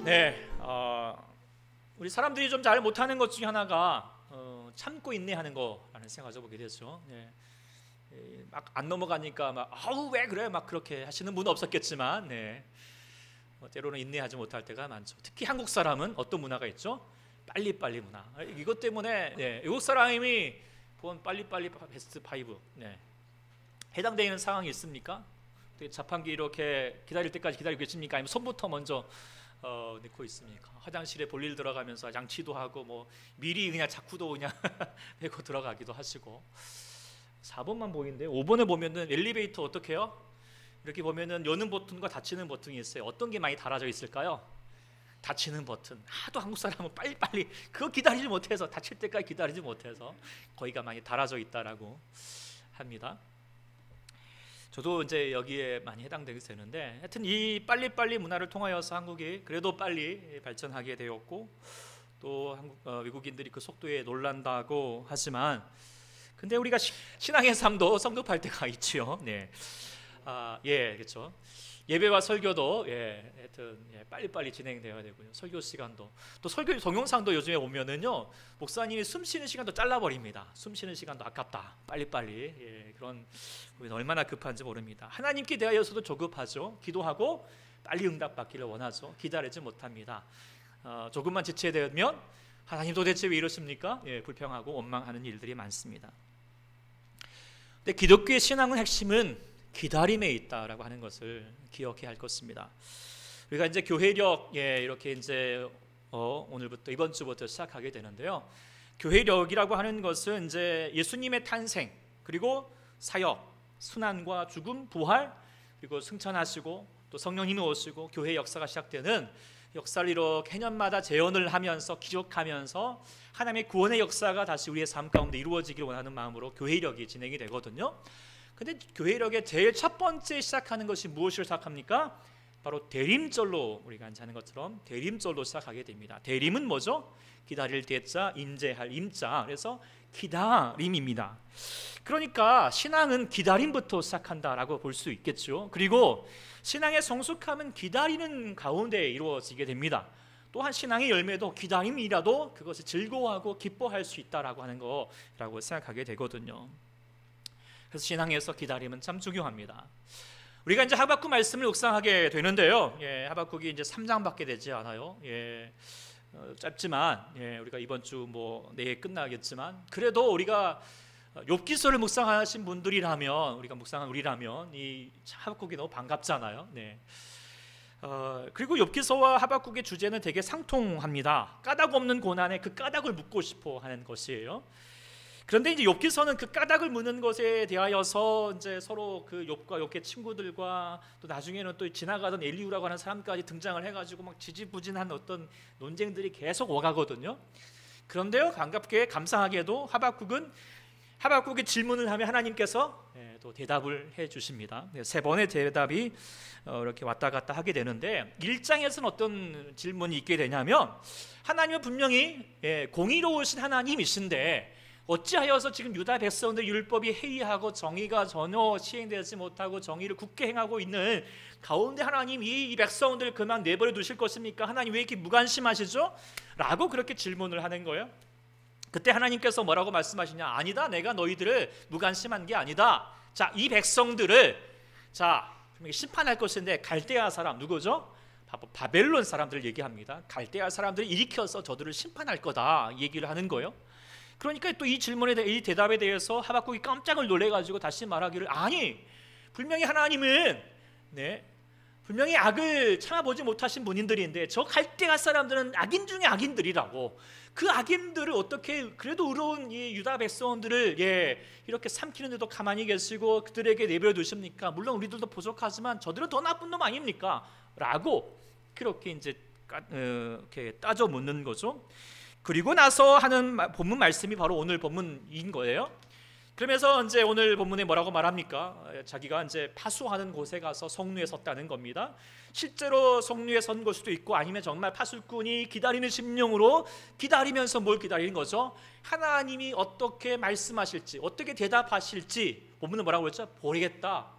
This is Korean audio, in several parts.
네, 우리 사람들이 좀 잘 못하는 것 중에 하나가 참고 인내하는 거라는 생각을 보게 되죠. 네. 막 안 넘어가니까 막 아우 왜 그래 막 그렇게 하시는 분은 없었겠지만, 네. 때로는 인내하지 못할 때가 많죠. 특히 한국 사람은 어떤 문화가 있죠? 빨리빨리 문화. 이것 때문에 외국 사람이 본 빨리빨리 베스트 5 해당되는 상황이 있습니까? 자판기 이렇게 기다릴 때까지 기다리고 계십니까? 아니면 손부터 먼저 넣고 있습니까? 화장실에 볼일 들어가면서 양치도 하고 뭐 미리 그냥 자쿠도 그냥 메고 들어가기도 하시고. 4번만 보이는데 5번에 보면은 엘리베이터 어떻게 해요? 이렇게 보면은 여는 버튼과 닫히는 버튼이 있어요. 어떤 게 많이 달아져 있을까요? 닫히는 버튼. 하도 한국 사람은 빨리빨리 그거 기다리지 못해서, 닫힐 때까지 기다리지 못해서 거기가 많이 달아져 있다라고 합니다. 저도 이제 여기에 많이 해당되게 되는데, 하여튼 이 빨리빨리 문화를 통하여서 한국이 그래도 빨리 발전하게 되었고, 또 외국인들이 그 속도에 놀란다고 하지만, 근데 우리가 신앙의 삶도 성급할 때가 있지요. 네, 그렇죠. 예배와 설교도 하여튼 빨리빨리 진행되어야 되고요. 설교 시간도, 또 설교 동영상도 요즘에 보면은요, 목사님이 숨 쉬는 시간도 잘라버립니다. 숨 쉬는 시간도 아깝다. 빨리빨리. 그런 우리는 얼마나 급한지 모릅니다. 하나님께 대하여서도 조급하죠. 기도하고 빨리 응답받기를 원하죠. 기다리지 못합니다. 조금만 지체되면 하나님 도대체 왜 이러십니까? 불평하고 원망하는 일들이 많습니다. 근데 기독교의 신앙의 핵심은 기다림에 있다라고 하는 것을 기억해야 할 것입니다. 우리가 이제 교회력 이렇게 이제 오늘부터 이번 주부터 시작하게 되는데요. 교회력이라고 하는 것은 이제 예수님의 탄생, 그리고 사역, 순환과 죽음, 부활, 그리고 승천하시고 또 성령님이 오시고 교회 역사가 시작되는 역사를 이렇게 해년마다 재현을 하면서 기록하면서 하나님의 구원의 역사가 다시 우리의 삶 가운데 이루어지기를 원하는 마음으로 교회력이 진행이 되거든요. 근데 교회력의 제일 첫 번째 시작하는 것이 무엇을 시작합니까? 바로 대림절로, 우리가 하는 것처럼 대림절로 시작하게 됩니다. 대림은 뭐죠? 기다릴 대자, 인재할 임자, 그래서 기다림입니다. 그러니까 신앙은 기다림부터 시작한다라고 볼 수 있겠죠. 그리고 신앙의 성숙함은 기다리는 가운데 이루어지게 됩니다. 또한 신앙의 열매도 기다림이라도 그것을 즐거워하고 기뻐할 수 있다라고 하는 거라고 생각하게 되거든요. 그래서 신앙에서 기다림은 참 중요합니다. 우리가 이제 하박국 말씀을 묵상하게 되는데요. 하박국이 이제 3장밖에 되지 않아요. 짧지만 우리가 이번 주 내일 끝나겠지만, 그래도 우리가 욥기서를 묵상하신 분들이라면, 우리가 묵상한 우리라면 이 하박국이 너무 반갑잖아요. 그리고 욥기서와 하박국의 주제는 되게 상통합니다. 까닭 없는 고난에 그 까닭을 묻고 싶어 하는 것이에요. 그런데 이제 욥기서는 그 까닭을 묻는 것에 대하여서 이제 서로 그 욥과 욥의 친구들과 또 나중에는 또 지나가던 엘리후라고 하는 사람까지 등장을 해가지고 막 지지부진한 어떤 논쟁들이 계속 오가거든요. 그런데요, 반갑게 감사하게도 하박국의 질문을 하면 하나님께서 또 대답을 해주십니다. 3번의 대답이 이렇게 왔다 갔다 하게 되는데, 1장에서는 어떤 질문이 있게 되냐면, 하나님은 분명히 공의로우신 하나님이신데 어찌하여서 지금 유다 백성들 율법이 해이하고 정의가 전혀 시행되지 못하고 정의를 굳게 행하고 있는 가운데 하나님 이 백성들 그만 내버려 두실 것입니까? 하나님 왜 이렇게 무관심하시죠? 라고 그렇게 질문을 하는 거예요. 그때 하나님께서 뭐라고 말씀하시냐? 아니다, 내가 너희들을 무관심한 게 아니다. 자, 이 백성들을 심판할 것인데 갈대아 사람, 누구죠? 바벨론 사람들을 얘기합니다. 갈대아 사람들을 일으켜서 저들을 심판할 거다 얘기를 하는 거예요. 그러니까 또 이 질문에 대해, 이 대답에 대해서 하박국이 깜짝을 놀래가지고 다시 말하기를, 아니 분명히 하나님은 분명히 악을 참아보지 못하신 분인들인데 저 갈대아 사람들은 악인 중에 악인들이라고, 그 악인들을 어떻게 그래도 의로운 이 유다 백성들을 이렇게 삼키는데도 가만히 계시고 그들에게 내버려 두십니까? 물론 우리들도 부족하지만 저들은 더 나쁜 놈 아닙니까? 라고 그렇게 이제 이렇게 따져 묻는 거죠. 그리고 나서 하는 본문 말씀이 바로 오늘 본문인 거예요. 그러면서 이제 오늘 본문에 뭐라고 말합니까? 자기가 이제 파수하는 곳에 가서 성루에 섰다는 겁니다. 실제로 성루에 선 걸 수도 있고, 아니면 정말 파수꾼이 기다리는 심령으로 기다리면서 뭘 기다리는 거죠? 하나님이 어떻게 말씀하실지, 어떻게 대답하실지 본문은 뭐라고 했죠? 보겠다.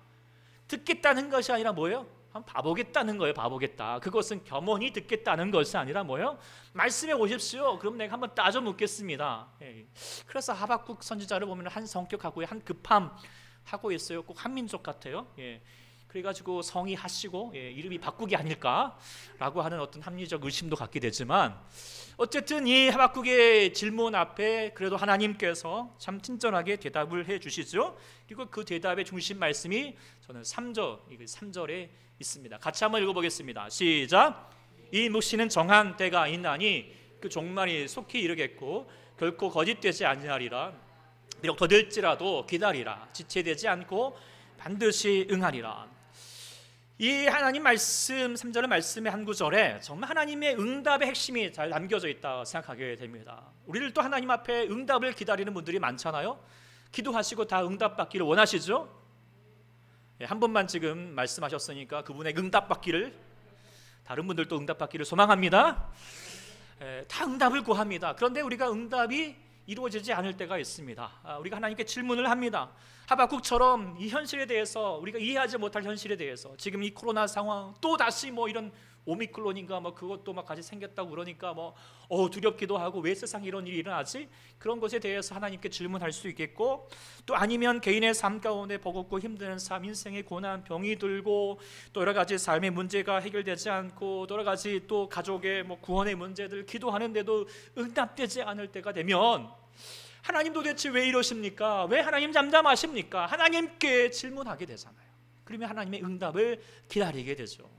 듣겠다는 것이 아니라 뭐예요? 한번 봐보겠다는 거예요. 봐보겠다. 그것은 겸허히 듣겠다는 것이 아니라 뭐예요? 말씀해 오십시오. 그럼 내가 한번 따져 묻겠습니다. 그래서 하박국 선지자를 보면 한 성격하고 한 급함 하고 있어요. 꼭 한민족 같아요. 그래가지고 성이 하시고 이름이 바꾸기 아닐까라고 하는 어떤 합리적 의심도 갖게 되지만, 어쨌든 이 하박국의 질문 앞에 그래도 하나님께서 참 친절하게 대답을 해 주시죠. 그리고 그 대답의 중심 말씀이 저는 3절에 있습니다. 같이 한번 읽어보겠습니다. 시작. 이 묵시는 정한 때가 있나니 그 종말이 속히 이르겠고 결코 거짓되지 아니하리라. 비록 더딜지라도 기다리라. 지체되지 않고 반드시 응하리라. 이 하나님 말씀 3절의 말씀의 한 구절에 정말 하나님의 응답의 핵심이 잘 남겨져 있다 생각하게 됩니다. 우리들도 하나님 앞에 응답을 기다리는 분들이 많잖아요. 기도하시고 다 응답받기를 원하시죠? 한 번만 지금 말씀하셨으니까 그분의 응답받기를, 다른 분들도 응답받기를 소망합니다. 다 응답을 구합니다. 그런데 우리가 응답이 이루어지지 않을 때가 있습니다. 우리가 하나님께 질문을 합니다. 하박국처럼 이 현실에 대해서, 우리가 이해하지 못할 현실에 대해서, 지금 이 코로나 상황, 또 다시 뭐 이런 오미크론인가 뭐 그것도 막 같이 생겼다고 그러니까 뭐 두렵기도 하고 왜 세상에 이런 일이 일어나지? 그런 것에 대해서 하나님께 질문할 수 있겠고, 또 아니면 개인의 삶 가운데 버겁고 힘든 삶, 인생의 고난, 병이 들고 또 여러 가지 삶의 문제가 해결되지 않고 또 여러 가지 또 가족의 뭐 구원의 문제들 기도하는데도 응답되지 않을 때가 되면, 하나님 도대체 왜 이러십니까? 왜 하나님 잠잠하십니까? 하나님께 질문하게 되잖아요. 그러면 하나님의 응답을 기다리게 되죠.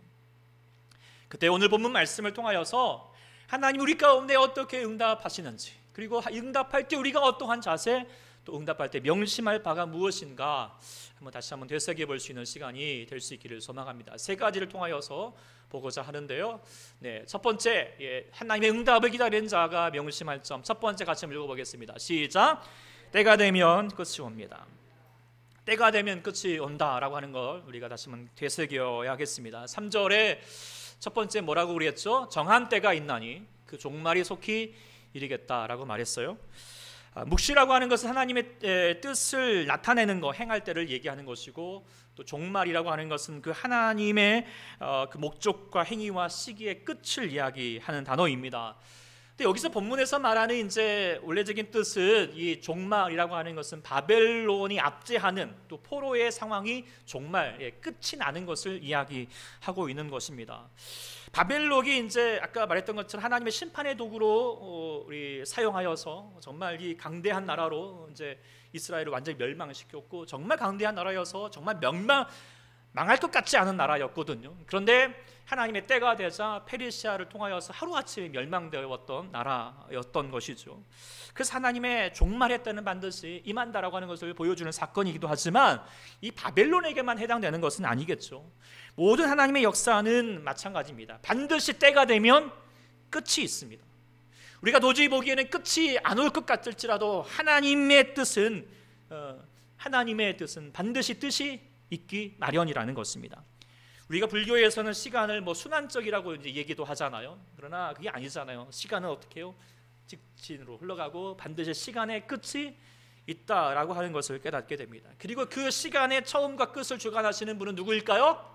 그때 오늘 본문 말씀을 통하여서 하나님 우리 가운데 어떻게 응답하시는지, 그리고 응답할 때 우리가 어떠한 자세, 또 응답할 때 명심할 바가 무엇인가 다시 한번 되새겨 볼 수 있는 시간이 될 수 있기를 소망합니다. 세 가지를 통하여서 보고자 하는데요. 첫 번째, 하나님의 응답을 기다리는 자가 명심할 점. 첫 번째 같이 한번 읽어보겠습니다. 시작. 때가 되면 끝이 옵니다. 때가 되면 끝이 온다라고 하는 걸 우리가 다시 한번 되새겨야겠습니다. 3절에 첫 번째 뭐라고 그랬죠? 정한 때가 있나니 그 종말이 속히 이르겠다라고 말했어요. 묵시라고 하는 것은 하나님의 뜻을 나타내는 것, 행할 때를 얘기하는 것이고, 또 종말이라고 하는 것은 그 하나님의 그 목적과 행위와 시기의 끝을 이야기하는 단어입니다. 근데 여기서 본문에서 말하는 이제 원래적인 뜻은, 이 종말이라고 하는 것은 바벨론이 압제하는 또 포로의 상황이 종말, 끝이 나는 것을 이야기하고 있는 것입니다. 바벨론이 이제 아까 말했던 것처럼 하나님의 심판의 도구로 우리 사용하여서 정말 이 강대한 나라로 이제 이스라엘을 완전히 멸망시켰고, 정말 강대한 나라여서 정말 망할 것 같지 않은 나라였거든요. 그런데 하나님의 때가 되자 페르시아를 통하여서 하루아침에 멸망되었던 나라였던 것이죠. 그래서 하나님의 종말의 때는 반드시 임한다라고 하는 것을 보여주는 사건이기도 하지만, 이 바벨론에게만 해당되는 것은 아니겠죠. 모든 하나님의 역사는 마찬가지입니다. 반드시 때가 되면 끝이 있습니다. 우리가 도저히 보기에는 끝이 안 올 것 같을지라도 하나님의 뜻은 반드시 뜻이 있기 마련이라는 것입니다. 우리가 불교에서는 시간을 뭐 순환적이라고 이제 얘기도 하잖아요. 그러나 그게 아니잖아요. 시간은 어떻게 해요? 직진으로 흘러가고 반드시 시간의 끝이 있다라고 하는 것을 깨닫게 됩니다. 그리고 그 시간의 처음과 끝을 주관하시는 분은 누구일까요?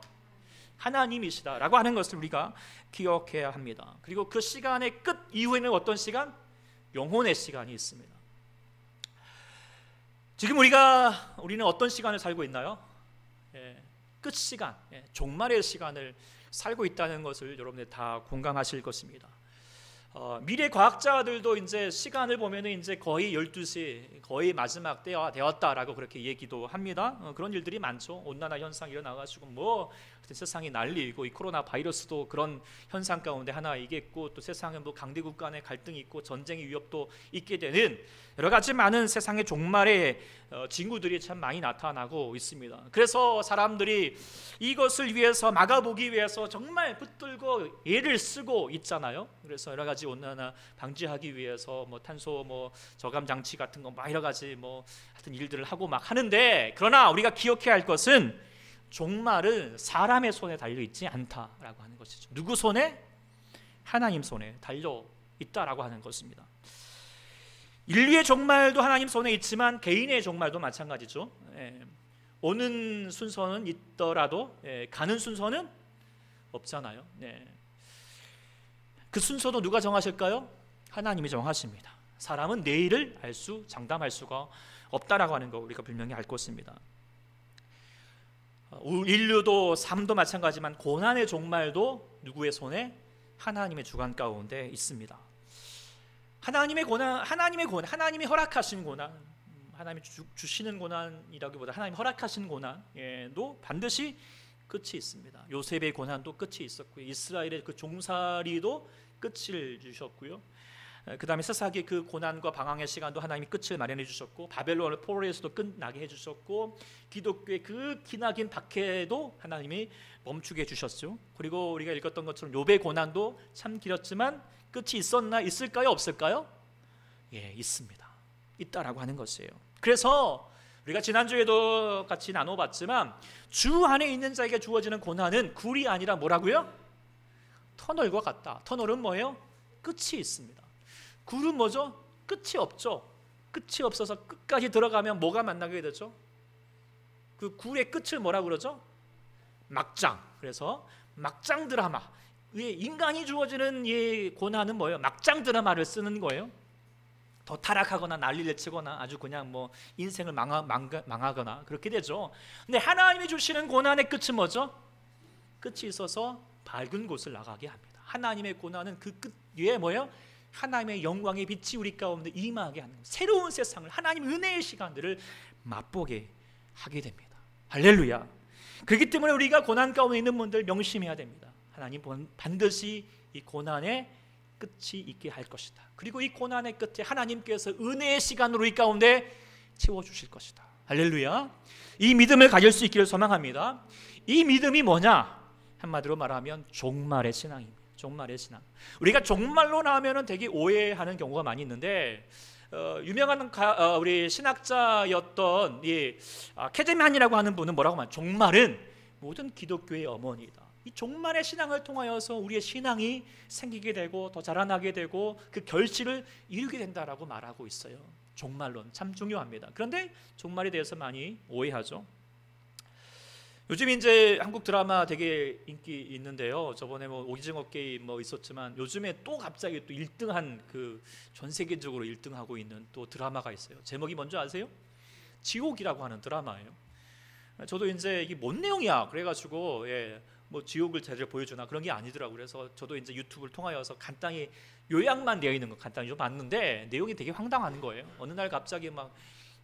하나님이시다라고 하는 것을 우리가 기억해야 합니다. 그리고 그 시간의 끝 이후에는 어떤 시간? 영혼의 시간이 있습니다. 지금 우리는 어떤 시간을 살고 있나요? 끝 시간, 종말의 시간을 살고 있다는 것을 여러분들 다 공감하실 것입니다. 미래 과학자들도 이제 시간을 보면은 이제 거의 12시, 거의 마지막 때가 되었다라고 그렇게 얘기도 합니다. 그런 일들이 많죠. 온난화 현상이 일어나가지고 뭐 세상이 난리이고, 이 코로나 바이러스도 그런 현상 가운데 하나이겠고, 또 세상은 뭐 강대국 간의 갈등이 있고 전쟁의 위협도 있게 되는 여러 가지 많은 세상의 종말의 징후들이 참 많이 나타나고 있습니다. 그래서 사람들이 이것을 위해서 막아보기 위해서 정말 붙들고 애를 쓰고 있잖아요. 그래서 여러 가지 온난화 방지하기 위해서 뭐 탄소 뭐 저감 장치 같은 거 막 여러 가지 뭐 하여튼 일들을 하고 막 하는데, 그러나 우리가 기억해야 할 것은 종말은 사람의 손에 달려 있지 않다라고 하는 것이죠. 누구 손에? 하나님 손에 달려 있다라고 하는 것입니다. 인류의 종말도 하나님 손에 있지만 개인의 종말도 마찬가지죠. 오는 순서는 있더라도 가는 순서는 없잖아요. 네. 그 순서도 누가 정하실까요? 하나님이 정하십니다. 사람은 내일을 장담할 수가 없다라고 하는 거 우리가 분명히 알 것입니다. 인류도 삶도 마찬가지지만 고난의 종말도 누구의 손에? 하나님의 주관 가운데 있습니다. 하나님이 허락하신 고난, 하나님이 주시는 고난이라기보다 하나님 허락하신 고난도 반드시 끝이 있습니다. 요셉의 고난도 끝이 있었고요. 이스라엘의 그 종살이도 끝을 주셨고요. 그 다음에 세사기 그 고난과 방황의 시간도 하나님이 끝을 마련해 주셨고, 바벨론 포로에서도 끝나게 해주셨고, 기독교의 그 기나긴 박해도 하나님이 멈추게 해주셨죠. 그리고 우리가 읽었던 것처럼 욥의 고난도 참 길었지만 끝이 있을까요? 없을까요? 예, 있습니다. 있다라고 하는 것이에요. 그래서 우리가 지난주에도 같이 나눠봤지만 주 안에 있는 자에게 주어지는 고난은 굴이 아니라 뭐라고요? 터널과 같다. 터널은 뭐예요? 끝이 있습니다. 굴은 뭐죠? 끝이 없죠. 끝이 없어서 끝까지 들어가면 뭐가 만나게 되죠? 그 굴의 끝을 뭐라고 그러죠? 막장. 그래서 막장 드라마. 인간이 주어지는 이 고난은 뭐예요? 막장 드라마를 쓰는 거예요. 더 타락하거나 난리를 치거나 아주 그냥 뭐 인생을 망하거나 그렇게 되죠. 근데 하나님이 주시는 고난의 끝은 뭐죠? 끝이 있어서 밝은 곳을 나가게 합니다. 하나님의 고난은 그 끝 위에 뭐예요? 하나님의 영광의 빛이 우리 가운데 임하게 하는, 새로운 세상을, 하나님의 은혜의 시간들을 맛보게 하게 됩니다. 할렐루야. 그렇기 때문에 우리가 고난 가운데 있는 분들 명심해야 됩니다. 하나님 반드시 이 고난의 끝이 있게 할 것이다. 그리고 이 고난의 끝에 하나님께서 은혜의 시간으로 이 가운데 채워주실 것이다. 할렐루야. 이 믿음을 가질 수 있기를 소망합니다. 이 믿음이 뭐냐? 한마디로 말하면 종말의 신앙입니다. 종말의 신앙. 우리가 종말로 나오면은 되게 오해하는 경우가 많이 있는데, 유명한 우리 신학자였던 캐제만이라고 하는 분은 뭐라고 말해요? 종말은 모든 기독교의 어머니다. 이 종말의 신앙을 통하여서 우리의 신앙이 생기게 되고 더 자라나게 되고 그 결실을 이루게 된다라고 말하고 있어요. 종말론 참 중요합니다. 그런데 종말에 대해서 많이 오해하죠. 요즘 이제 한국 드라마 되게 인기 있는데요. 저번에 뭐 오징어 게임 뭐 있었지만 요즘에 또 갑자기 또 1등한 그 전 세계적으로 1등하고 있는 또 드라마가 있어요. 제목이 뭔지 아세요? 지옥이라고 하는 드라마예요. 저도 이제 이게 뭔 내용이야 그래가지고 뭐 지옥을 제대로 보여주나 그런 게 아니더라고요. 그래서 저도 이제 유튜브를 통하여서 간단히 요약만 되어 있는 거 간단히 좀 봤는데 내용이 되게 황당한 거예요. 어느 날 갑자기 막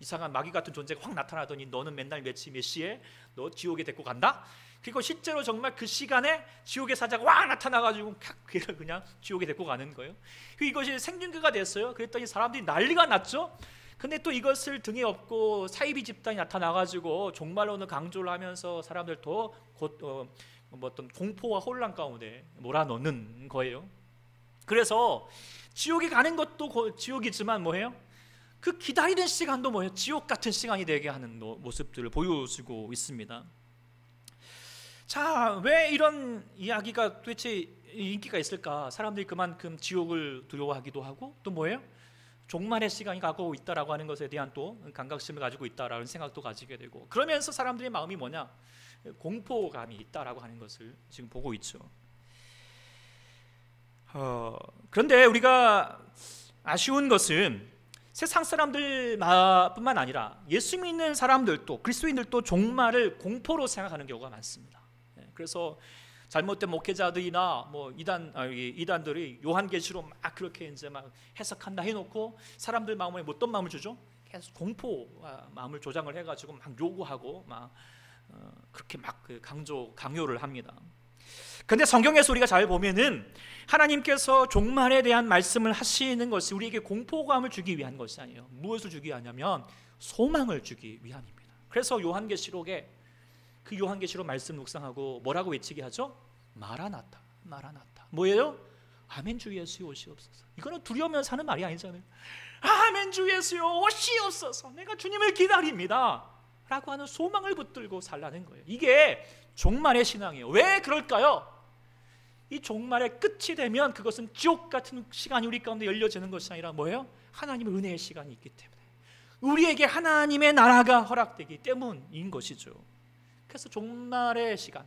이상한 마귀 같은 존재가 확 나타나더니 너는 맨날 몇 시에 너 지옥에 데리고 간다? 그리고 실제로 정말 그 시간에 지옥의 사자가 확 나타나가지고 걔를 그냥 지옥에 데리고 가는 거예요. 이것이 생중계가 됐어요. 그랬더니 사람들이 난리가 났죠. 근데 또 이것을 등에 업고 사이비 집단이 나타나가지고 종말론을 강조를 하면서 사람들 더 어떤 공포와 혼란 가운데 몰아넣는 거예요. 그래서 지옥에 가는 것도 지옥이지만 뭐예요? 그 기다리는 시간도 뭐예요? 지옥 같은 시간이 되게 하는 모습들을 보여주고 있습니다. 자, 왜 이런 이야기가 도대체 인기가 있을까? 사람들이 그만큼 지옥을 두려워하기도 하고 또 뭐예요? 종말의 시간이 가고 있다라고 하는 것에 대한 또 감각심을 가지고 있다라는 생각도 가지게 되고, 그러면서 사람들의 마음이 뭐냐? 공포감이 있다라고 하는 것을 지금 보고 있죠. 그런데 우리가 아쉬운 것은 세상 사람들뿐만 아니라 예수 믿는 사람들도, 그리스도인들도 종말을 공포로 생각하는 경우가 많습니다. 그래서 잘못된 목회자들이나 뭐 이단들이 요한계시로 막 그렇게 이제 막 해석한다 해놓고 사람들 마음에 어떤 마음을 주죠? 계속 공포 마음을 조장을 해가지고 막 요구하고 막 그렇게 막 강요를 합니다. 근데 성경에서 우리가 잘 보면은 하나님께서 종말에 대한 말씀을 하시는 것이 우리에게 공포감을 주기 위한 것이 아니에요. 무엇을 주기 위하냐면 소망을 주기 위함입니다. 그래서 요한계시록에 그 요한계시록 말씀 묵상하고 뭐라고 외치게 하죠? 마라나타, 마라나타. 뭐예요? 아멘 주 예수여 오시옵소서. 이거는 두려우면서 하는 말이 아니잖아요. 아멘 주 예수여 오시옵소서. 내가 주님을 기다립니다 라고 하는 소망을 붙들고 살라는 거예요. 이게 종말의 신앙이에요. 왜 그럴까요? 이 종말의 끝이 되면 그것은 지옥 같은 시간이 우리 가운데 열려지는 것이 아니라 뭐예요? 하나님의 은혜의 시간이 있기 때문에 우리에게 하나님의 나라가 허락되기 때문인 것이죠. 그래서 종말의 시간,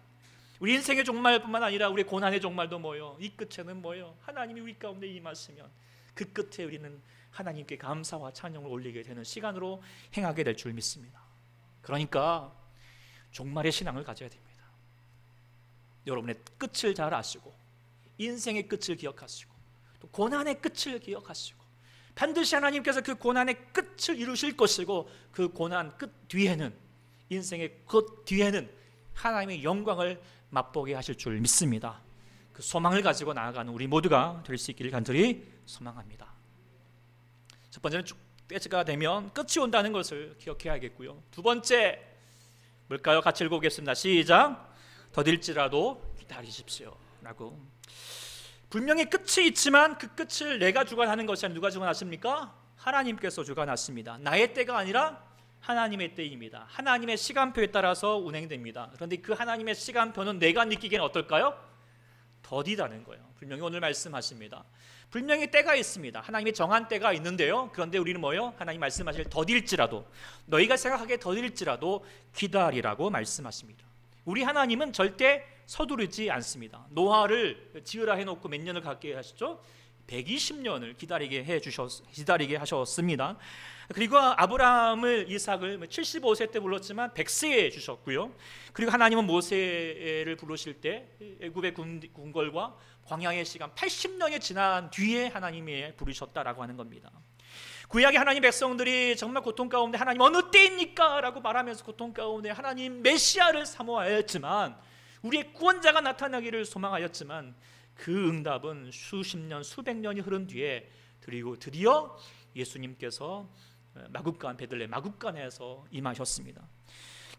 우리 인생의 종말뿐만 아니라 우리 고난의 종말도 뭐예요? 이 끝에는 뭐예요? 하나님이 우리 가운데 임하시면 그 끝에 우리는 하나님께 감사와 찬양을 올리게 되는 시간으로 행하게 될 줄 믿습니다. 그러니까 종말의 신앙을 가져야 됩니다. 여러분의 끝을 잘 아시고 인생의 끝을 기억하시고 또 고난의 끝을 기억하시고 반드시 하나님께서 그 고난의 끝을 이루실 것이고 그 고난 끝 뒤에는 인생의 끝 뒤에는 하나님의 영광을 맛보게 하실 줄 믿습니다. 그 소망을 가지고 나아가는 우리 모두가 될 수 있기를 간절히 소망합니다. 첫 번째는 때가 되면 끝이 온다는 것을 기억해야겠고요. 두 번째 뭘까요? 같이 읽어보겠습니다. 시작. 더딜지라도 기다리십시오 라고. 분명히 끝이 있지만 그 끝을 내가 주관하는 것이 아니라 누가 주관하십니까? 하나님께서 주관하십니다. 나의 때가 아니라 하나님의 때입니다. 하나님의 시간표에 따라서 운행됩니다. 그런데 그 하나님의 시간표는 내가 느끼기에는 어떨까요? 더디다는 거예요. 분명히 오늘 말씀하십니다. 분명히 때가 있습니다. 하나님이 정한 때가 있는데요. 그런데 우리는 뭐예요? 하나님 말씀하실 더딜지라도, 너희가 생각하기에 더딜지라도 기다리라고 말씀하십니다. 우리 하나님은 절대 서두르지 않습니다. 노아를 지으라 해놓고 몇 년을 갖게 하시죠? 120년을 기다리게 하셨습니다. 그리고 아브라함을, 이삭을 75세 때 불렀지만 100세에 주셨고요. 그리고 하나님은 모세를 부르실 때 애굽의 궁궐과 광야의 시간 80년이 지난 뒤에 하나님이 부르셨다라고 하는 겁니다. 구약의 하나님 백성들이 정말 고통 가운데 하나님 어느 때입니까? 라고 말하면서 고통 가운데 하나님 메시아를 사모하였지만, 우리의 구원자가 나타나기를 소망하였지만 그 응답은 수십 년 수백 년이 흐른 뒤에 그리고 드디어 예수님께서 마국간, 베들레헴 마국간에서 임하셨습니다.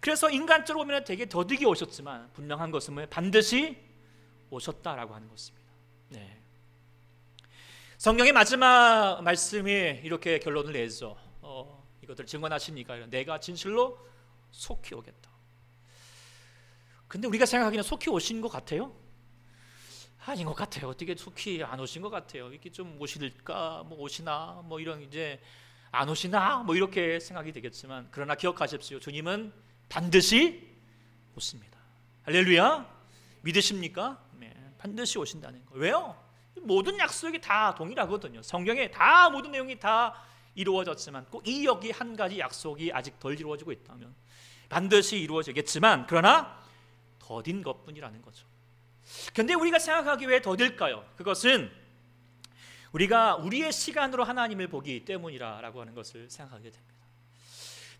그래서 인간적으로 보면 되게 더디게 오셨지만 분명한 것은 반드시 오셨다라고 하는 것입니다. 네. 성경의 마지막 말씀이 이렇게 결론을 내죠. 이것들 증언하십니까? 내가 진실로 속히 오겠다. 근데 우리가 생각하기에는 속히 오신 것 같아요? 아닌 것 같아요. 어떻게 속히 안 오신 것 같아요. 이렇게 좀 오실까, 뭐 오시나, 뭐 이런 이제 안 오시나, 뭐 이렇게 생각이 되겠지만, 그러나 기억하십시오. 주님은 반드시 오십니다. 할렐루야. 믿으십니까? 네, 반드시 오신다는 거. 왜요? 모든 약속이 다 동일하거든요. 성경에 다 모든 내용이 다 이루어졌지만 꼭 이 여기 한 가지 약속이 아직 덜 이루어지고 있다면 반드시 이루어지겠지만 그러나 더딘 것뿐이라는 거죠. 그런데 우리가 생각하기 왜 더딜까요? 그것은 우리가 우리의 시간으로 하나님을 보기 때문이라고 하는 것을 생각하게 됩니다.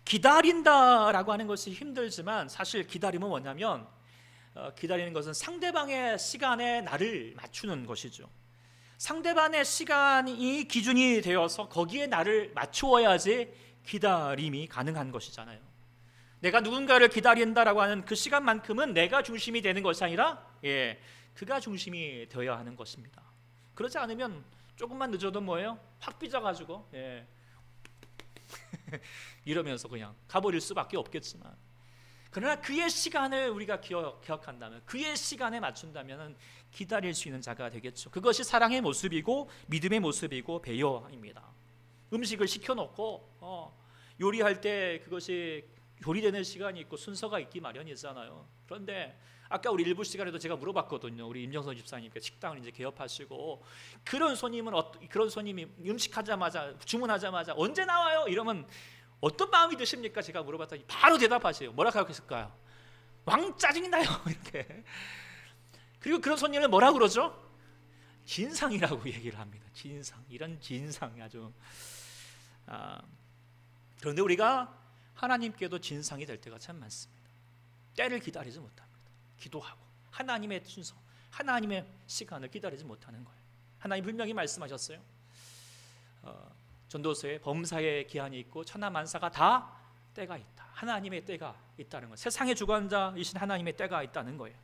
기다린다라고 하는 것이 힘들지만 사실 기다림은 뭐냐면 기다리는 것은 상대방의 시간에 나를 맞추는 것이죠. 상대방의 시간이 기준이 되어서 거기에 나를 맞추어야지 기다림이 가능한 것이잖아요. 내가 누군가를 기다린다라고 하는 그 시간만큼은 내가 중심이 되는 것이 아니라 그가 중심이 되어야 하는 것입니다. 그렇지 않으면 조금만 늦어도 뭐예요? 확 삐져가지고 이러면서 그냥 가버릴 수밖에 없겠지만, 그러나 그의 시간을 우리가 기억한다면, 그의 시간에 맞춘다면 기다릴 수 있는 자가 되겠죠. 그것이 사랑의 모습이고 믿음의 모습이고 배려입니다. 음식을 시켜놓고 요리할 때 그것이 요리되는 시간이 있고 순서가 있기 마련이잖아요. 그런데 아까 우리 일부 시간에도 제가 물어봤거든요. 우리 임정선 집사님께 식당을 이제 개업하시고 그런 손님이 음식하자마자 주문하자마자 언제 나와요? 이러면 어떤 마음이 드십니까? 제가 물어봤더니 바로 대답하세요. 뭐라고 했을까요? 왕 짜증이 나요. 이렇게. 그리고 그런 손님을 뭐라 그러죠? 진상이라고 얘기를 합니다. 진상. 이런 진상이 아주 그런데 우리가 하나님께도 진상이 될 때가 참 많습니다. 때를 기다리지 못합니다. 기도하고 하나님의 순서, 하나님의 시간을 기다리지 못하는 거예요. 하나님 분명히 말씀하셨어요. 전도서에 범사의 기한이 있고 천하만사가 다 때가 있다. 하나님의 때가 있다는 거예요. 세상의 주관자이신 하나님의 때가 있다는 거예요.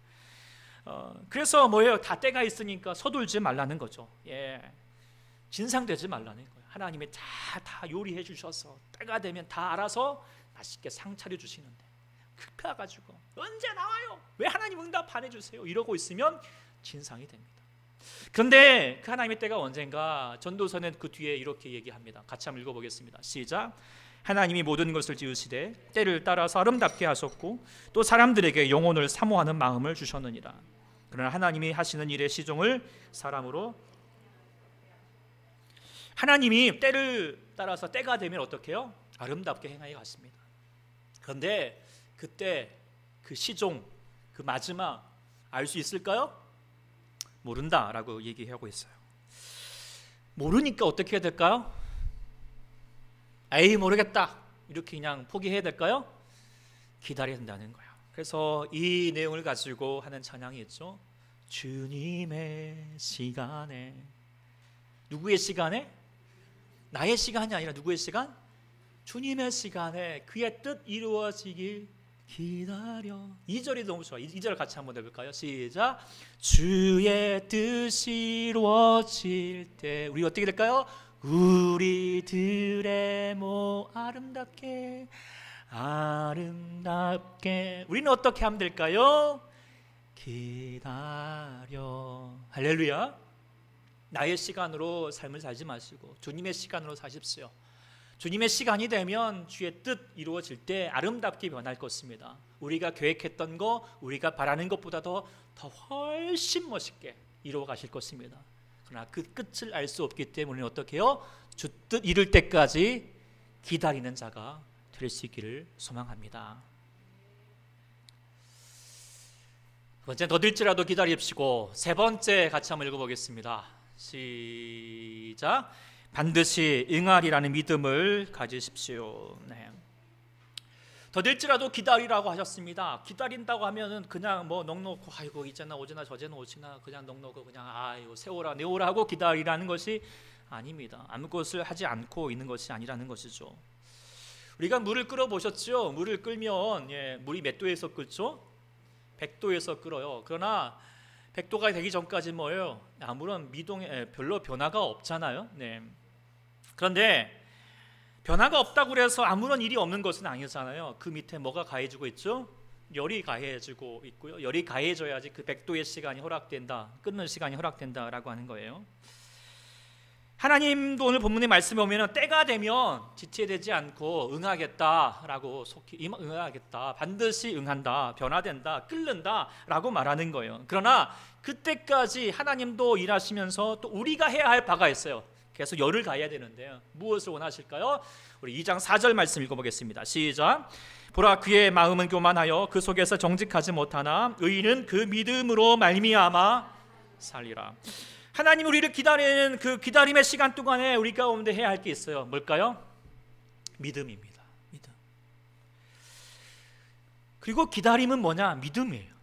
그래서 뭐예요? 다 때가 있으니까 서둘지 말라는 거죠. 진상되지 말라는 거예요. 하나님이 다 요리해 주셔서 때가 되면 다 알아서 맛있게 상 차려 주시는데 급해가지고 언제 나와요? 왜 하나님 응답 안 해주세요? 이러고 있으면 진상이 됩니다. 그런데 그 하나님의 때가 언젠가, 전도서는 그 뒤에 이렇게 얘기합니다. 같이 한번 읽어보겠습니다. 시작. 하나님이 모든 것을 지으시되 때를 따라서 아름답게 하셨고 또 사람들에게 영혼을 사모하는 마음을 주셨느니라. 그러나 하나님이 하시는 일의 시종을 사람으로, 하나님이 때를 따라서 때가 되면 어떻게 해요? 아름답게 행하여 갔습니다. 그런데 그때 그 시종, 그 마지막 알 수 있을까요? 모른다라고 얘기하고 있어요. 모르니까 어떻게 해야 될까요? 에이 모르겠다 이렇게 그냥 포기해야 될까요? 기다려야 된다는 거예요. 그래서 이 내용을 가지고 하는 찬양이 있죠. 주님의 시간에. 누구의 시간에? 나의 시간이 아니라 누구의 시간? 주님의 시간에 그의 뜻 이루어지길 기다려. 2절이 너무 좋아. 2절 같이 한번 해볼까요? 시작. 주의 뜻이 이루어질 때 우리 어떻게 될까요? 우리들의 몸 아름답게 아름답게. 우리는 어떻게 하면 될까요? 기다려. 할렐루야. 나의 시간으로 삶을 살지 마시고 주님의 시간으로 사십시오. 주님의 시간이 되면 주의 뜻 이루어질 때 아름답게 변할 것입니다. 우리가 계획했던 거, 우리가 바라는 것보다도 더 훨씬 멋있게 이루어 가실 것입니다. 그러나 그 끝을 알 수 없기 때문에 어떻게 해요? 주 뜻 이룰 때까지 기다리는 자가 될 수 있기를 소망합니다. 두 번째, 더딜지라도 기다립시고. 세 번째 같이 한번 읽어보겠습니다. 시작. 반드시 응하리라는 믿음을 가지십시오. 네. 더딜지라도 기다리라고 하셨습니다. 기다린다고 하면은 그냥 뭐 넉넉고 아이고 이제나 오지나 저제나 오지나 그냥 넉넉고 그냥 아이고 세오라 내오라 하고 기다리라는 것이 아닙니다. 아무것을 하지 않고 있는 것이 아니라는 것이죠. 우리가 물을 끓여 보셨죠? 물을 끓면 물이 몇 도에서 끓죠? 100도에서 끓어요. 그러나 100도가 되기 전까지 뭐예요? 아무런 미동에 별로 변화가 없잖아요. 네. 그런데 변화가 없다고 해서 아무런 일이 없는 것은 아니잖아요. 그 밑에 뭐가 가해지고 있죠? 열이 가해지고 있고요. 열이 가해져야지 그 100도의 시간이 허락된다, 끓는 시간이 허락된다라고 하는 거예요. 하나님도 오늘 본문의 말씀에 보면 때가 되면 지체되지 않고 응하겠다라고 속히 응하겠다, 반드시 응한다, 변화된다, 끓는다라고 말하는 거예요. 그러나 그때까지 하나님도 일하시면서 또 우리가 해야 할 바가 있어요. 계속 열을 가해야 되는데요. 무엇을 원하실까요? 우리 2장 4절 말씀 읽어보겠습니다. 시작. 보라 그의 마음은 교만하여 그 속에서 정직하지 못하나 의인은 그 믿음으로 말미암아 살리라. 하나님 우리를 기다리는 그 기다림의 시간 동안에 우리 가운데 해야 할 게 있어요. 뭘까요? 믿음입니다. 믿음. 그리고 기다림은 뭐냐? 믿음이에요.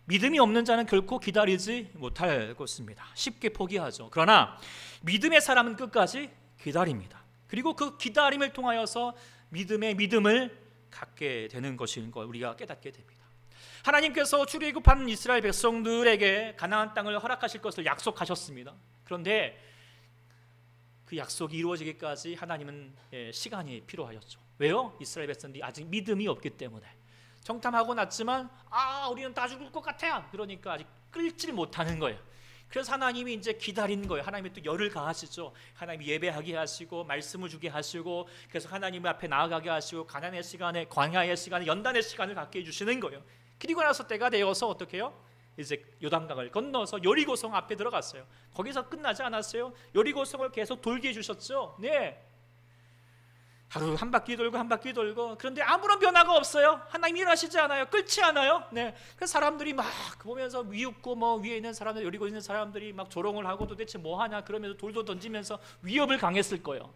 믿음이 없는 자는 결코 기다리지 못할 것입니다. 쉽게 포기하죠. 그러나 믿음의 사람은 끝까지 기다립니다. 그리고 그 기다림을 통하여서 믿음을 갖게 되는 것인 걸 우리가 깨닫게 됩니다. 하나님께서 출애굽한 이스라엘 백성들에게 가나안 땅을 허락하실 것을 약속하셨습니다. 그런데 그 약속이 이루어지기까지 하나님은 시간이 필요하였죠. 왜요? 이스라엘 백성들이 아직 믿음이 없기 때문에. 정탐하고 났지만 우리는 다 죽을 것 같아요. 그러니까 아직 끓지를 못하는 거예요. 그래서 하나님이 이제 기다리는 거예요. 하나님이 또 열을 가하시죠. 하나님이 예배하게 하시고 말씀을 주게 하시고 그래서 하나님 앞에 나아가게 하시고 가난의 시간에 광야의 시간에 연단의 시간을 갖게 해주시는 거예요. 그리고 나서 때가 되어서 어떻게 해요? 이제 요단강을 건너서 여리고성 앞에 들어갔어요. 거기서 끝나지 않았어요. 여리고성을 계속 돌게 해주셨죠. 네. 하루 한 바퀴 돌고 한 바퀴 돌고. 그런데 아무런 변화가 없어요. 하나님 일하시지 않아요. 끓지 않아요. 네. 그래서 사람들이 막 보면서 위웃고 뭐 위에 있는 사람들 여리고 있는 사람들이 막 조롱을 하고 도대체 뭐 하냐 그러면서 돌도 던지면서 위협을 강했을 거예요.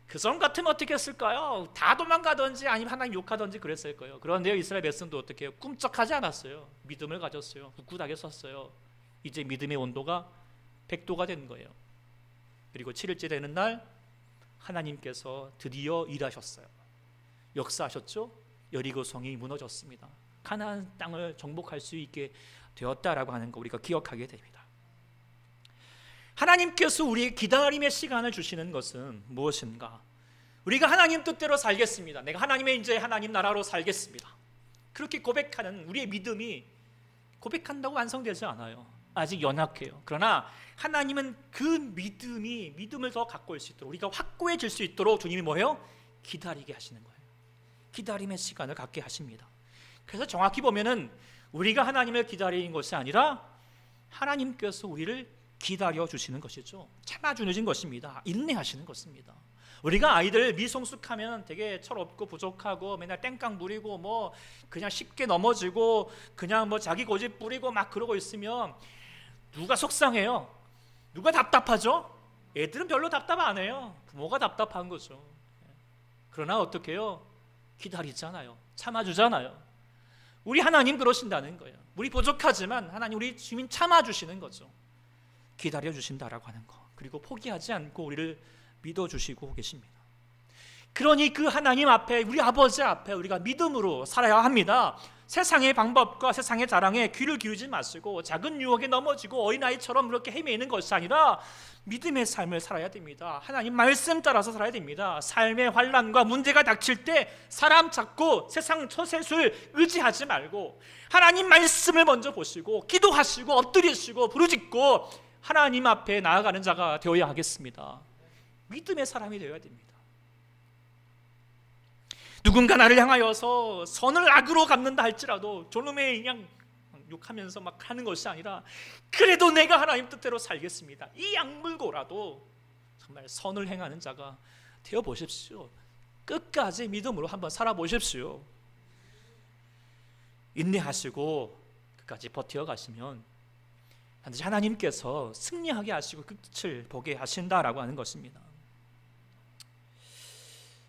그 사람 같으면 어떻게 했을까요? 다 도망가든지 아니면 하나님 욕하든지 그랬을 거예요. 그런데 이스라엘 백성도 어떻게 해요? 꿈쩍하지 않았어요. 믿음을 가졌어요. 굳굳하게 섰어요. 이제 믿음의 온도가 100도가 된 거예요. 그리고 7일째 되는 날 하나님께서 드디어 일하셨어요. 역사하셨죠? 여리고성이 무너졌습니다. 가나안 땅을 정복할 수 있게 되었다라고 하는 거 우리가 기억하게 됩니다. 하나님께서 우리의 기다림의 시간을 주시는 것은 무엇인가? 우리가 하나님 뜻대로 살겠습니다. 내가 하나님의 이제 하나님 나라로 살겠습니다. 그렇게 고백하는 우리의 믿음이 고백한다고 완성되지 않아요. 아직 연약해요. 그러나 하나님은 그 믿음을 더 갖고 올 수 있도록, 우리가 확고해질 수 있도록 주님이 뭐예요? 기다리게 하시는 거예요. 기다림의 시간을 갖게 하십니다. 그래서 정확히 보면은 우리가 하나님을 기다리는 것이 아니라 하나님께서 우리를 기다려 주시는 것이죠. 참아주는 것입니다. 인내하시는 것입니다. 우리가 아이들 미성숙하면 되게 철없고 부족하고 맨날 땡깡 부리고 뭐 그냥 쉽게 넘어지고 그냥 뭐 자기 고집 부리고 막 그러고 있으면 누가 속상해요? 누가 답답하죠? 애들은 별로 답답 안 해요. 부모가 답답한 거죠. 그러나 어떻게 해요? 기다리잖아요. 참아주잖아요. 우리 하나님 그러신다는 거예요. 우리 부족하지만 하나님, 우리 주님 참아주시는 거죠. 기다려주신다라고 하는 거. 그리고 포기하지 않고 우리를 믿어주시고 계십니다. 그러니 그 하나님 앞에, 우리 아버지 앞에 우리가 믿음으로 살아야 합니다. 세상의 방법과 세상의 자랑에 귀를 기울이지 마시고 작은 유혹에 넘어지고 어린아이처럼 그렇게 헤매는 것이 아니라 믿음의 삶을 살아야 됩니다. 하나님 말씀 따라서 살아야 됩니다. 삶의 환난과 문제가 닥칠 때 사람 찾고 세상 처세술 의지하지 말고 하나님 말씀을 먼저 보시고 기도하시고 엎드리시고 부르짖고 하나님 앞에 나아가는 자가 되어야 하겠습니다. 믿음의 사람이 되어야 됩니다. 누군가 나를 향하여서 선을 악으로 갚는다 할지라도 저놈의 그냥 욕하면서 막 하는 것이 아니라 그래도 내가 하나님 뜻대로 살겠습니다. 이 악물고라도 정말 선을 행하는 자가 되어 보십시오. 끝까지 믿음으로 한번 살아보십시오. 인내하시고 끝까지 버텨가시면 반드시 하나님께서 승리하게 하시고 그 끝을 보게 하신다라고 하는 것입니다.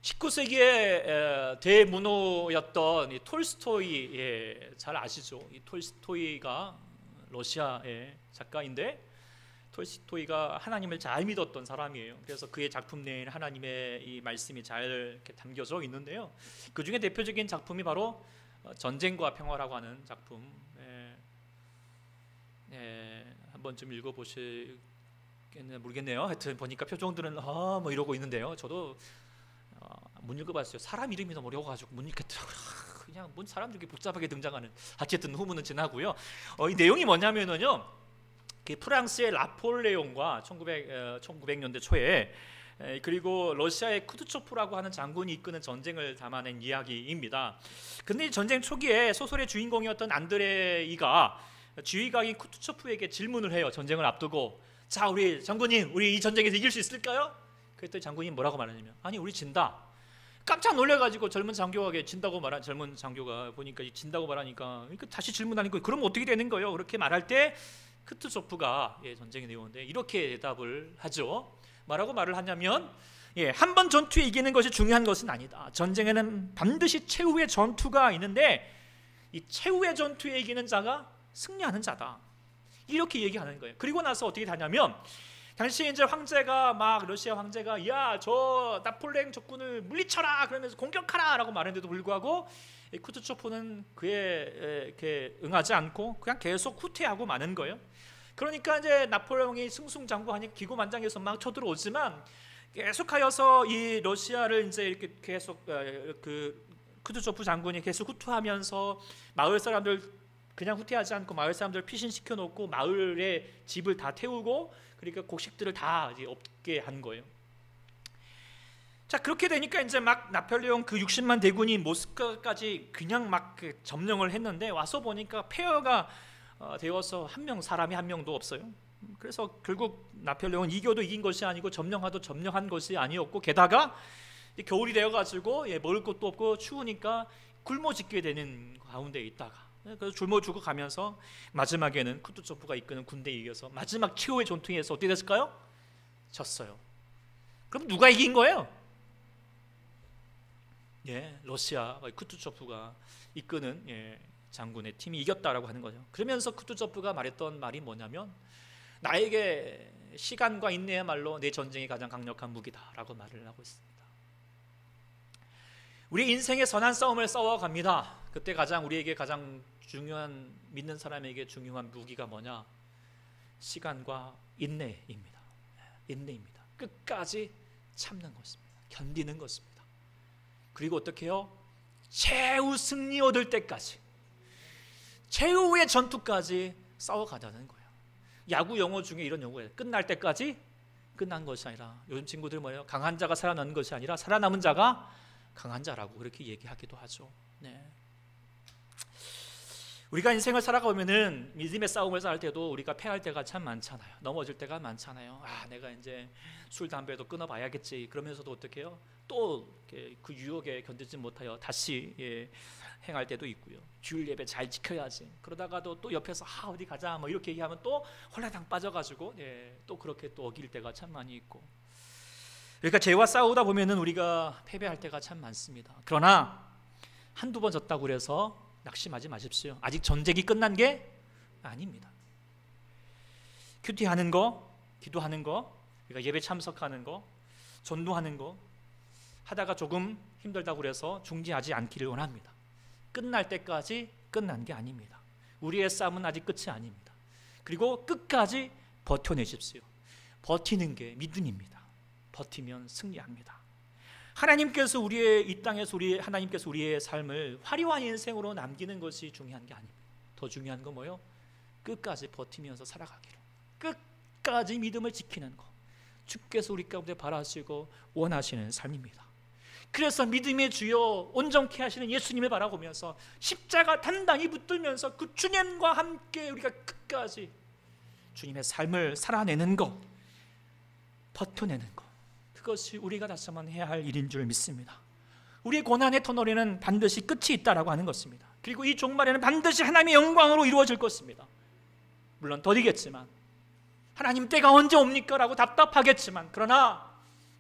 19세기의 대문호였던 이 톨스토이, 잘 아시죠? 이 톨스토이가 러시아의 작가인데 톨스토이가 하나님을 잘 믿었던 사람이에요. 그래서 그의 작품 내에 하나님의 이 말씀이 잘 이렇게 담겨져 있는데요. 그 중에 대표적인 작품이 바로 전쟁과 평화라고 하는 작품. 한 번쯤 읽어보시겠네 모르겠네요. 하여튼 보니까 표정들은 뭐 이러고 있는데요. 저도 못 읽어봤어요. 사람 이름이 너무 어려워가지고 못 읽겠더라고요. 그냥 뭔 사람들이 복잡하게 등장하는. 어쨌든 후문은 지나고요. 이 내용이 뭐냐면은요, 그 프랑스의 나폴레옹과 1900년대 초에 그리고 러시아의 쿠드초프라고 하는 장군이 이끄는 전쟁을 담아낸 이야기입니다. 근데 이 전쟁 초기에 소설의 주인공이었던 안드레이가 지휘관인 쿠드초프에게 질문을 해요. 전쟁을 앞두고, 자 우리 장군님, 우리 이 전쟁에서 이길 수 있을까요? 그랬더니 장군이 뭐라고 말하냐면, 아니 우리 진다. 깜짝 놀래가지고 젊은 장교에게 진다고 말한 젊은 장교가 보니까 진다고 말하니까 다시 질문하니까 그럼 어떻게 되는 거예요? 그렇게 말할 때 쿠투초프가 전쟁의 내용인데 이렇게 대답을 하죠. 뭐라고 말을 하냐면, 한 번 전투에 이기는 것이 중요한 것은 아니다. 전쟁에는 반드시 최후의 전투가 있는데 이 최후의 전투에 이기는 자가 승리하는 자다. 이렇게 얘기하는 거예요. 그리고 나서 어떻게 하냐면, 당시 이제 황제가 막 러시아 황제가 야 저 나폴레옹 적군을 물리쳐라 그러면서 공격하라라고 말했는데도 불구하고 쿠투초프는 그에 응하지 않고 그냥 계속 후퇴하고 마는 거예요. 그러니까 이제 나폴레옹이 승승장구하니까 기고만장해서 막 쳐들어오지만 계속하여서 이 러시아를 이제 이렇게 계속 그 쿠투초프 장군이 계속 후퇴하면서 마을 사람들 그냥 후퇴하지 않고 마을 사람들 피신시켜 놓고 마을에 집을 다 태우고 그러니까 곡식들을 다 이제 없게 한 거예요. 자, 그렇게 되니까 이제 막 나폴레옹 그 60만 대군이 모스크바까지 그냥 막 점령을 했는데 와서 보니까 폐허가 되어서 사람이 한 명도 없어요. 그래서 결국 나폴레옹은 이겨도 이긴 것이 아니고 점령하도 점령한 것이 아니었고, 게다가 겨울이 되어가지고 먹을 것도 없고 추우니까 굶어 죽게 되는 가운데 있다가, 그래서 굶어 죽어 가면서 마지막에는 쿠투초프가 이끄는 군대에 이겨서 마지막 최후의 전투에서 어떻게 됐을까요? 졌어요. 그럼 누가 이긴 거예요? 러시아 쿠투초프가 이끄는 장군의 팀이 이겼다라고 하는 거죠. 그러면서 쿠투초프가 말했던 말이 뭐냐면, 나에게 시간과 인내야말로 내 전쟁이 가장 강력한 무기다라고 말을 하고 있습니다. 우리 인생의 선한 싸움을 싸워갑니다. 그때 우리에게 가장 중요한, 믿는 사람에게 중요한 무기가 뭐냐? 시간과 인내입니다. 인내입니다. 끝까지 참는 것입니다. 견디는 것입니다. 그리고 어떻게 해요? 최후 승리 얻을 때까지, 최후의 전투까지 싸워가자는 거예요. 야구 용어 중에 이런 용어예요. 끝날 때까지 끝난 것이 아니라, 요즘 친구들 뭐예요? 강한 자가 살아남는 것이 아니라 살아남은 자가 강한 자라고 그렇게 얘기하기도 하죠. 네. 우리가 인생을 살아가 보면은 믿음의 싸움을 살 때도 우리가 패할 때가 참 많잖아요. 넘어질 때가 많잖아요. 내가 이제 술 담배도 끊어봐야겠지. 그러면서도 어떻게 해요? 또 그 유혹에 견디지 못하여 다시 행할 때도 있고요. 주일 예배 잘 지켜야지. 그러다가도 또 옆에서 어디 가자 뭐 이렇게 얘기하면 또 홀라당 빠져가지고 또 그렇게 또 어길 때가 참 많이 있고. 그러니까 죄와 싸우다 보면은 우리가 패배할 때가 참 많습니다. 그러나 한두 번 졌다고 그래서 낙심하지 마십시오. 아직 전쟁이 끝난 게 아닙니다. 큐티하는 거, 기도하는 거, 우리가 예배 참석하는 거, 전도하는 거 하다가 조금 힘들다고 그래서 중지하지 않기를 원합니다. 끝날 때까지 끝난 게 아닙니다. 우리의 싸움은 아직 끝이 아닙니다. 그리고 끝까지 버텨내십시오. 버티는 게 믿음입니다. 버티면 승리합니다. 하나님께서 이 땅에서 하나님께서 우리의 삶을 화려한 인생으로 남기는 것이 중요한 게 아닙니다. 더 중요한 건 뭐예요? 끝까지 버티면서 살아가기로, 끝까지 믿음을 지키는 것, 주께서 우리 가운데 바라시고 원하시는 삶입니다. 그래서 믿음의 주여 온전케 하시는 예수님을 바라보면서 십자가 단단히 붙들면서 그 주님과 함께 우리가 끝까지 주님의 삶을 살아내는 것, 버텨내는 것, 그것이 우리가 다시 한번 해야 할 일인 줄 믿습니다. 우리의 고난의 터널에는 반드시 끝이 있다라고 하는 것입니다. 그리고 이 종말에는 반드시 하나님의 영광으로 이루어질 것입니다. 물론 더디겠지만, 하나님 때가 언제 옵니까? 라고 답답하겠지만, 그러나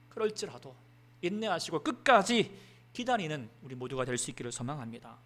그럴지라도 인내하시고 끝까지 기다리는 우리 모두가 될 수 있기를 소망합니다.